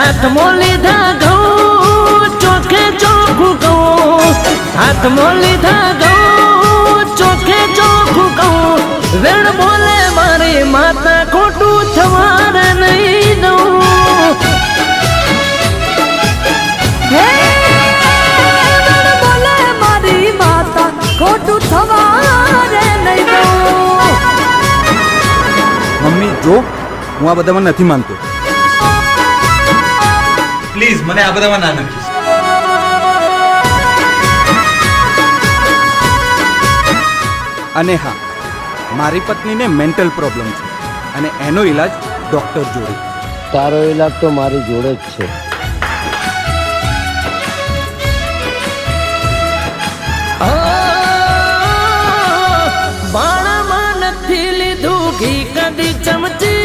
હાથમાં લીધા ઘઉં ચોખે ચોખ્ખું કહું, હાથમાં લીધા ઘઉં ચોખે ચોખ્ખું કહું, વેણ બોલે મારી માતા ખોટું થવાર નહીં દઉં. બોલે મારી માતા ખોટું થવારે નહીં દઉં. મમ્મી જો હું આ બધામાં નથી માનતો. પ્લીઝ મને આ બધામાં ના નાખીશ. અને હા, મારી પત્નીને મેન્ટલ પ્રોબ્લેમ છે અને એનો ઈલાજ ડૉક્ટર જોડે. તારો ઈલાજ તો મારી જોડે જ છે. બાણામાં નથી લીધું ઘી કદી ચમચી